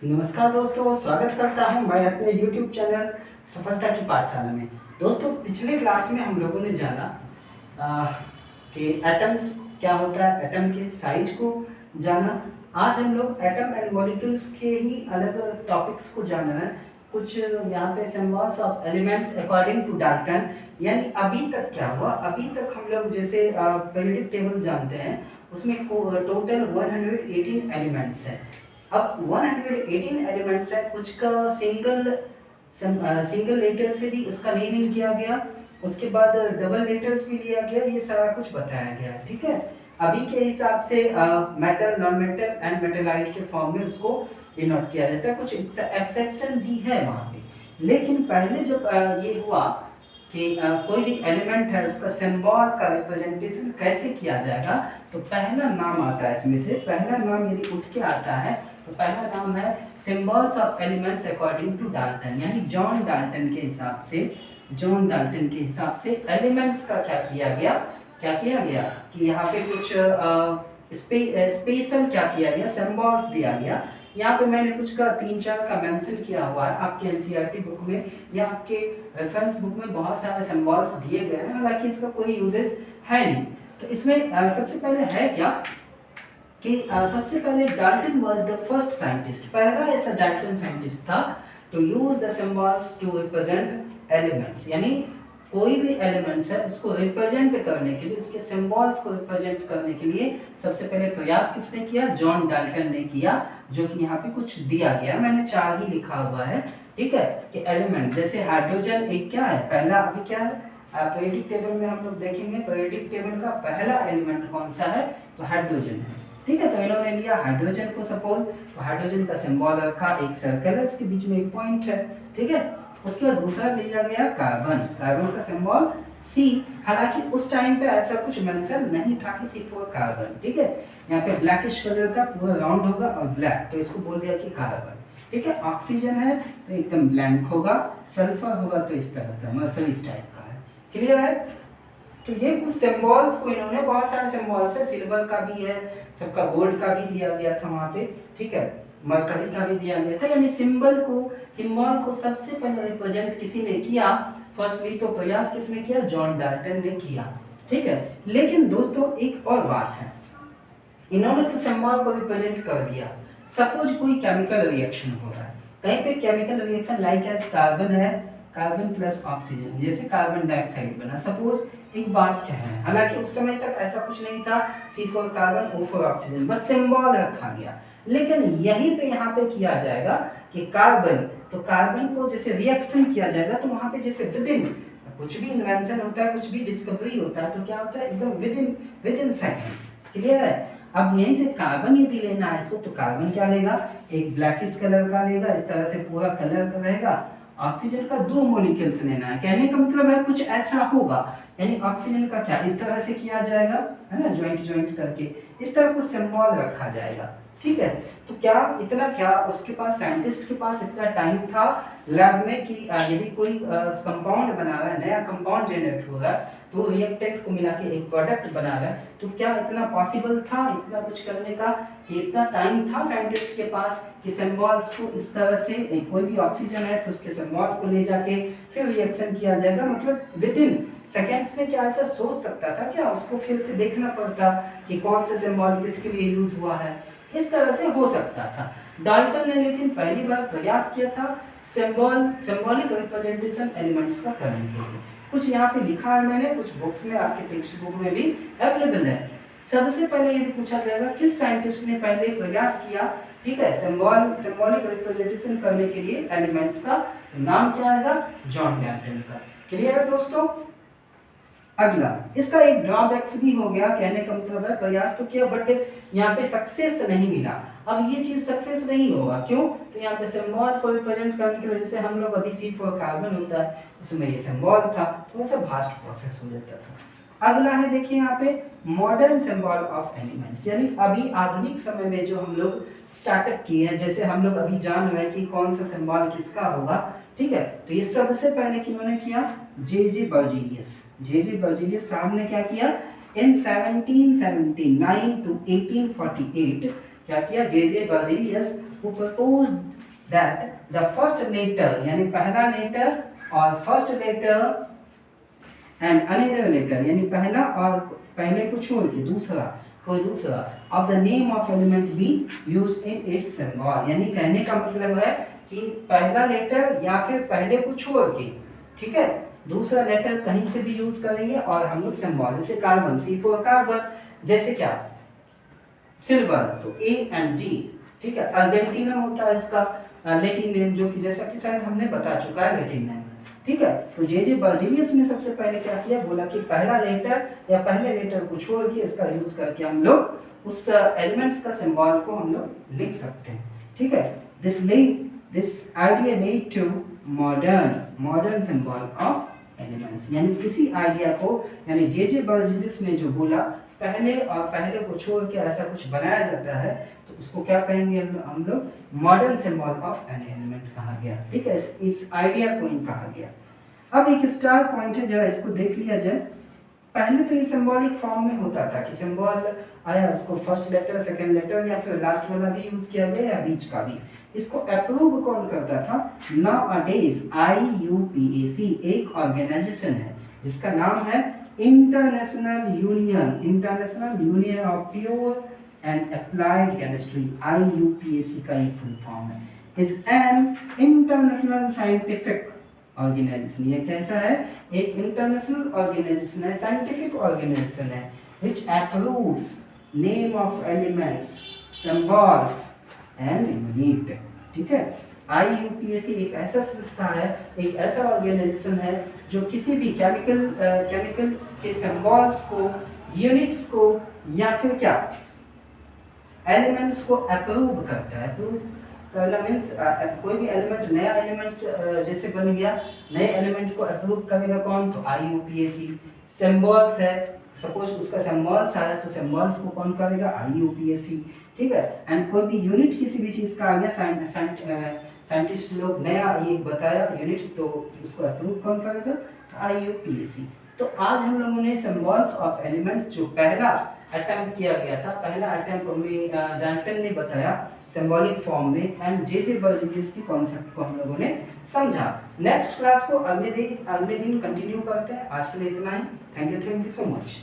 नमस्कार दोस्तों, स्वागत करता हूं मैं अपने YouTube चैनल सफलता की पाठशाला में। दोस्तों, पिछले क्लास में हम लोगों ने जाना कि एटम्स क्या होता है, एटम के साइज को जाना। आज हम लोग एटम एंड मॉलिक्यूल्स के ही अलग टॉपिक्स को जाना है। कुछ यहाँ पे symbols of elements according to Dalton, यानी अभी तक क्या हुआ, अभी तक हम लोग जैसे पीरियोडिक टेबल जानते हैं, उसमें टोटल 118 एलिमेंट्स है। अब 118 एलिमेंट्स है, कुछ का सिंगल लेटर से भी उसका नेमिंग किया गया, उसके बाद डबल लेटर्स भी लिया गया, ये सारा कुछ बताया गया। ठीक है, अभी के हिसाब से मेटल, नॉन मेटल एंड मेटेलाइट के फॉर्म में उसको डिनोट किया जाता है। कुछ एक्सेप्शन भी है वहाँ पे, लेकिन पहले जब ये हुआ कि कोई भी एलिमेंट है उसका सिंबल का रिप्रेजेंटेशन कैसे किया जाएगा, तो पहला नाम आता है, इसमें से पहला नाम यदि उठ के आता है तो पहला नाम है symbols of elements according to Dalton, यानी जॉन डाल्टन के हिसाब से। जॉन डाल्टन के हिसाब से एलिमेंट्स का क्या किया गया कि यहाँ पे कुछ स्पेशल क्या किया गया, सिंबल्स दिया गया। यहाँ पे मैंने कुछ का 3-4 का मेंशन किया हुआ है आपके एनसीईआरटी बुक में या आपके रेफरेंस बुक में बहुत सारे सिंबल्स दिए गए हैं, हालांकि इसका कोई यूजेस है नहीं। तो इसमें सबसे पहले है क्या कि सबसे पहले Dalton was the first scientist, पहला ऐसा डाल्टन साइंटिस्ट था to use the symbols to represent elements, यानी कोई भी एलिमेंट्स है उसको रिप्रेजेंट करने के लिए, उसके सिंबल्स को रिप्रेजेंट करने के लिए सबसे पहले प्रयास किसने किया, जॉन डाल्टन ने किया, जो कि यहाँ पे कुछ दिया गया, मैंने 4 ही लिखा हुआ है। ठीक है, कि एलिमेंट जैसे हाइड्रोजन एक क्या है, पहला अभी क्या है, पीरियोडिक टेबल में हम लोग देखेंगे, पीरियोडिक टेबल का पहला एलिमेंट कौन सा है, तो हाइड्रोजन है। ठीक है, तो इन्होंने लिया हाइड्रोजन को सपोज, तो हाइड्रोजन का सिंबल रखा, एक सर्कल है, उसके बीच में एक पॉइंट है। ठीक है, उसके बाद दूसरा लिया गया कार्बन, कार्बन का सिंबल C, हालांकि उस टाइम पे ऐसा कुछ मेंशन नहीं था कि C फॉर कार्बन। ठीक है, यहाँ पे ब्लैकिश कलर का पूरा राउंड होगा और ब्लैक, तो इसको बोल दिया कि कार्बन। ठीक है, ऑक्सीजन है तो एकदम ब्लैंक होगा, सल्फर होगा तो इस तरह का मर्सरीज टाइप का है। क्लियर है, तो ये कुछ सिंबल्स को इन्होंने, बहुत सारे सिंबल्स है, सिल्वर का भी है, सबका गोल्ड का भी दिया गया था वहाँ पे। ठीक है, मरकरी का भी दिया गया था, यानी सिंबल को सबसे पहले रिप्रेजेंट किसी ने किया, फर्स्टली तो प्रयास किसने किया, जॉन डाल्टन ने किया। ठीक है, लेकिन दोस्तों एक और बात है, इन्होंने तो सिंबल को रिप्रेजेंट कर दिया, सपोज कोई केमिकल रिएक्शन हो रहा है, कहीं पे chemical reaction like as carbon है, कार्बन प्लस ऑक्सीजन, जैसे कार्बन डाइऑक्साइड बना, सपोज एक बात कह रहे हैं, हालांकि उस समय तक ऐसा कुछ नहीं था, C for carbon, O for oxygen, बस सिंबल रखा गया। लेकिन यहीं पे यहाँ पे किया जाएगा कि कार्बन, तो कार्बन को जैसे रिएक्शन किया जाएगा, तो वहां पे जैसे विदिन, कुछ भी इन्वेंशन होता है, कुछ भी डिस्कवरी होता है, तो क्या होता है, एकदम विदिन सेकेंड्स। क्लियर है, अब यहीं से कार्बन यदि लेना है इसको, तो कार्बन क्या लेगा, एक ब्लैकिश कलर का लेगा, इस तरह से पूरा कलर का रहेगा। ऑक्सीजन का 2 मॉलिक्यूल्स लेना है, कहने का मतलब है कुछ ऐसा होगा, यानी ऑक्सीजन का क्या इस तरह से किया जाएगा, है ना, ज्वाइंट करके इस तरह कुछ सिंबल रखा जाएगा। ठीक है, तो क्या इतना, क्या उसके पास, साइंटिस्ट के पास इतना टाइम था लैब में कि यदि कोई कंपाउंड बना रहा है, नया कंपाउंड जनरेट हो रहा है, तो रिएक्टेंट को मिला के एक प्रोडक्ट बना रहा है, तो क्या इतना पॉसिबल था इतना कुछ करने का, कि इतना टाइम था साइंटिस्ट के पास कि सिंबल्स को इस तरह से, कोई भी ऑक्सीजन है तो उसके सिंबल को ले जाके फिर रिएक्शन किया जाएगा, मतलब विदिन सेकेंड्स में, क्या ऐसा सोच सकता था क्या, उसको फिर से देखना पड़ता कि कौन सा सिंबल किसके लिए यूज हुआ है, इस तरह से हो सकता था। डाल्टन ने लेकिन पहली बार प्रयास किया था सिंबॉलिक रिप्रेजेंटेशन एलिमेंट्स का करने के लिए। कुछ यहाँ पे लिखा है मैंने, कुछ बुक्स में, आपके टेक्स्ट बुक में भी अवेलेबल है। सबसे पहले यदि पूछा जाएगा किस साइंटिस्ट ने पहले प्रयास किया, ठीक है, सिंबॉलिक रिप्रेजेंटेशन करने के लिए एलिमेंट्स का, तो नाम क्या आएगा, जॉन डाल्टन का। क्लियर है दोस्तों। अगला, इसका एक ड्रॉबैक्स भी हो गया, कहने का मतलब है प्रयास तो किया बट यहाँ पे सक्सेस नहीं मिला। अब ये चीज सक्सेस नहीं होगा, क्यों, तो यहाँ पे सिंबल को रिप्रेजेंट करने की वजह से हम लोग अभी C फॉर कार्बन होता है, उसमें ये सिंबल था, तो ऐसा भास्ट प्रोसेस हो जाता था। अगला है, देखिए यहाँ पे मॉडर्न सिंबल ऑफ एलिमेंट्स, यानी अभी आधुनिक समय में जो हम लोग स्टार्टअप किए हैं, जैसे हम लोग अभी जान रहे हैं कि कौन सा सिंबल किसका होगा। ठीक है, तो ये सबसे पहले किन्होंने किया, जे बर्जीलियस साहब ने क्या किया, इन 1779 to 1848 क्या किया, जे Berzelius who proposed that the first letter यानी पहला लेटर और first letter and another letter यानी पहला और पहले को छोड़ के दूसरा कोई दूसरा of the name of element be used in its symbol. यानी कहने का मतलब है कि पहला लेटर या फिर पहले को छोड़ के, ठीक है, दूसरा लेटर कहीं से भी यूज करेंगे और हम लोग सिंबल, जैसे कार्बन C4 कार्बन, जैसे क्या सिल्वर तो A एंड G, ठीक है। अर्जेंटीना होता है इसका लैटिन नेम, जो कि जैसा कि शायद हमने बता चुका है लैटिन नेम, ठीक है। तो जे बर्जीलियस ने सबसे पहले क्या किया, बोला कि पहला लेटर या पहले लेटर को छोड़ के उसका यूज करके हम लोग उस एलिमेंट्स का सिंबल को हम लोग लिख सकते हैं, ठीक है। This idea lead to modern symbol of elements. यानी किसी आइडिया को, यानी जे बर्जीलियस ने जो बोला पहले और पहले को छोड़ के ऐसा कुछ बनाया जाता है तो उसको क्या कहेंगे हम लोग, modern symbol of an element कहा गया, ठीक है। इस आइडिया को ही कहा गया। अब एक स्टार पॉइंट है, जरा इसको देख लिया जाए। पहले तो ये सिंबॉलिक फॉर्म में होता था कि सिंबल आया, उसको फर्स्ट लेटर सेकंड लेटर या फिर लास्ट वाला भी यूज किया गया या बीच का भी। इसको अप्रूव कौन करता था, नाउअडेज IUPAC एक ऑर्गेनाइजेशन है जिसका नाम है International Union of Pure and Applied Chemistry. IUPAC का एक फुल फॉर्म है, is an international scientific organisation. ये कैसा है, एक इंटरनेशनल ऑर्गेनाइजेशन है, साइंटिफिक ऑर्गेनाइजेशन है, which approves name of elements, symbols and unit, ठीक है। IUPAC एक ऐसा संस्था है, एक ऐसा ऑर्गेनाइजेशन है जो किसी भी केमिकल के सिंबल्स को, यूनिट्स को या फिर क्या एलिमेंट्स को अप्रूव करता है। अप्रूव करना मीन्स कोई भी एलिमेंट, नया एलिमेंट्स जैसे बन गया, नए एलिमेंट को अप्रूव करेगा कौन, तो IUPAC। सिंबल्स है, सपोज उसका सिंबल्स आया तो सिंबल्स को कौन करेगा, IUPAC, ठीक है। एंड कोई भी यूनिट किसी भी चीज का आ गया, साइंटिस्ट लोग नया ये बताया यूनिट्स, तो उसको अप्रूव कौन करेगा, तो IUPAC। तो आज हम लोगों ने सिंबल्स ऑफ एलिमेंट जो पहला अटेम्प्ट किया गया था, पहला अटेम्प्ट में डाल्टन ने बताया सिंबॉलिक फॉर्म में, एंड जे बर्जीलियस की कॉन्सेप्ट को हम लोगों ने समझा। नेक्स्ट क्लास को अगले दिन कंटिन्यू करते हैं। आज के लिए इतना ही। Thank you so much.